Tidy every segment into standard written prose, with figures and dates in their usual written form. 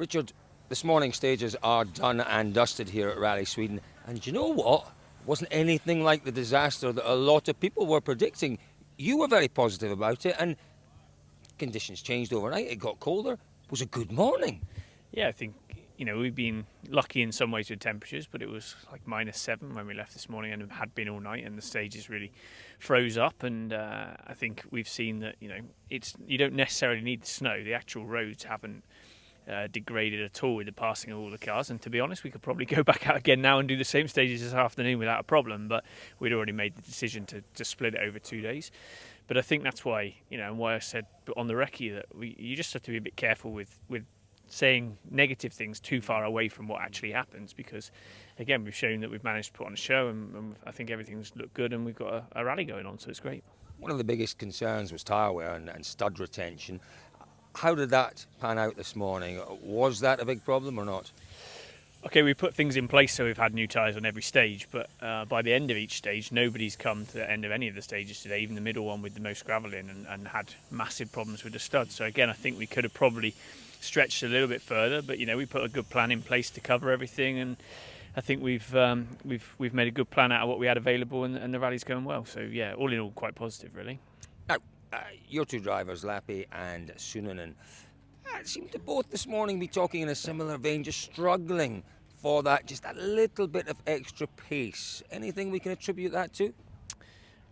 Richard, this morning's stages are done and dusted here at Rally Sweden. And you know what? It wasn't anything like the disaster that a lot of people were predicting. You were very positive about it, and conditions changed overnight. It got colder. It was a good morning. Yeah, I think, we've been lucky in some ways with temperatures, but it was like -7 when we left this morning, and it had been all night, and the stages really froze up. And I think we've seen that, you don't necessarily need the snow. The actual roads haven't degraded at all with the passing of all the cars. And to be honest, we could probably go back out again now and do the same stages this afternoon without a problem, but we'd already made the decision to split it over 2 days. But I think that's why, and why I said on the recce that you just have to be a bit careful with saying negative things too far away from what actually happens, because again, we've shown that we've managed to put on a show, and I think everything's looked good, and we've got a rally going on, so it's great. One of the biggest concerns was tyre wear and stud retention. How did that pan out this morning? Was that a big problem or not? Okay, we put things in place so we've had new tyres on every stage, but by the end of each stage, nobody's come to the end of any of the stages today, even the middle one with the most gravel in, and had massive problems with the studs. So again, I think we could have probably stretched a little bit further, but we put a good plan in place to cover everything, and I think we've made a good plan out of what we had available, and the rally's going well. So yeah, all in all, quite positive, really. Now, your two drivers, Lappi and Sunanen, seem to both this morning be talking in a similar vein, just struggling for that, just a little bit of extra pace. Anything we can attribute that to?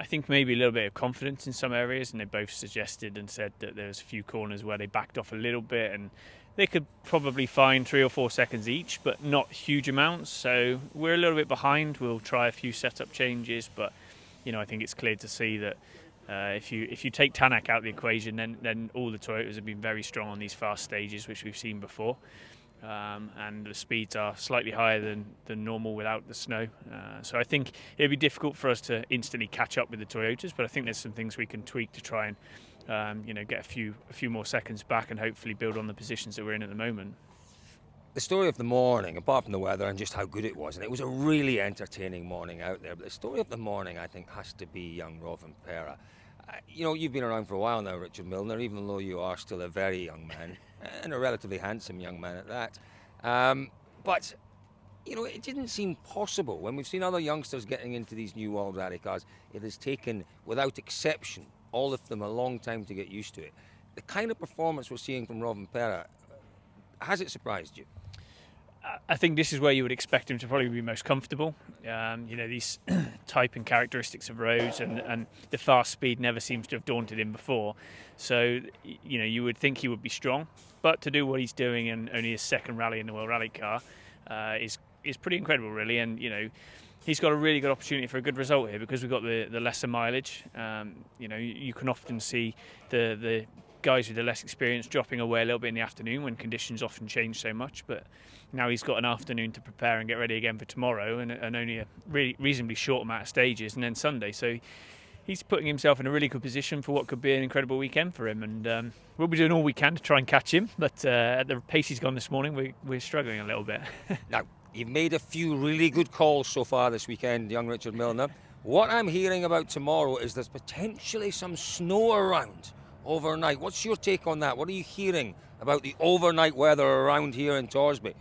I think maybe a little bit of confidence in some areas, and they both suggested and said that there was a few corners where they backed off a little bit, and they could probably find 3 or 4 seconds each, but not huge amounts. So we're a little bit behind. We'll try a few setup changes, but I think it's clear to see that if you take Tanak out of the equation, then all the Toyotas have been very strong on these fast stages, which we've seen before. And the speeds are slightly higher than normal without the snow. So I think it'll be difficult for us to instantly catch up with the Toyotas, but I think there's some things we can tweak to try and get a few more seconds back, and hopefully build on the positions that we're in at the moment. The story of the morning, apart from the weather and just how good it was, and it was a really entertaining morning out there, but the story of the morning, I think, has to be young Rovanperä. You've been around for a while now, Richard Millener, even though you are still a very young man, and a relatively handsome young man at that. But it didn't seem possible. When we've seen other youngsters getting into these new World Rally cars, it has taken, without exception, all of them a long time to get used to it. The kind of performance we're seeing from Rovanperä, has it surprised you? I think this is where you would expect him to probably be most comfortable. These type and characteristics of roads and the fast speed never seems to have daunted him before. So, you would think he would be strong. But to do what he's doing in only his second rally in the World Rally car is pretty incredible, really. And, he's got a really good opportunity for a good result here, because we've got the lesser mileage. You can often see the guys with the less experience dropping away a little bit in the afternoon when conditions often change so much, but now he's got an afternoon to prepare and get ready again for tomorrow, and only a really reasonably short amount of stages, and then Sunday. So he's putting himself in a really good position for what could be an incredible weekend for him, and we'll be doing all we can to try and catch him, but at the pace he's gone this morning, we're struggling a little bit. Now, you've made a few really good calls so far this weekend, young Richard Millener. What I'm hearing about tomorrow is there's potentially some snow around overnight. What's your take on that? What are you hearing about the overnight weather around here in Torsby?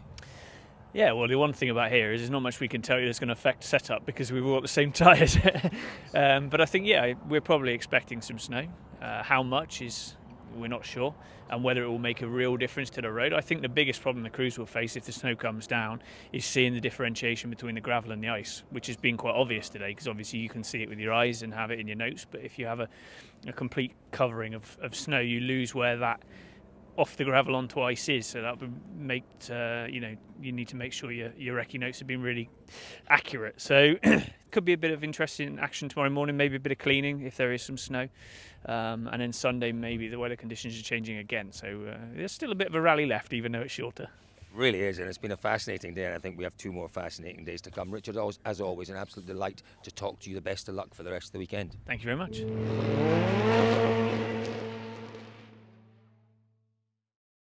Yeah, well, the one thing about here is there's not much we can tell you that's going to affect setup, because we've all got the same tyres. But I think, we're probably expecting some snow. How much we're not sure, and whether it will make a real difference to the road. I think the biggest problem the crews will face if the snow comes down is seeing the differentiation between the gravel and the ice, which has been quite obvious today, because obviously you can see it with your eyes and have it in your notes, but if you have a complete covering of snow, you lose where that off the gravel onto ice is. So that would make you need to make sure your recce notes have been really accurate. So could be a bit of interesting action tomorrow morning, maybe a bit of cleaning if there is some snow, and then Sunday maybe the weather conditions are changing again. So there's still a bit of a rally left, even though it's shorter. Really is, and it's been a fascinating day, and I think we have 2 more fascinating days to come. Richard, as always, an absolute delight to talk to you. The best of luck for the rest of the weekend. Thank you very much.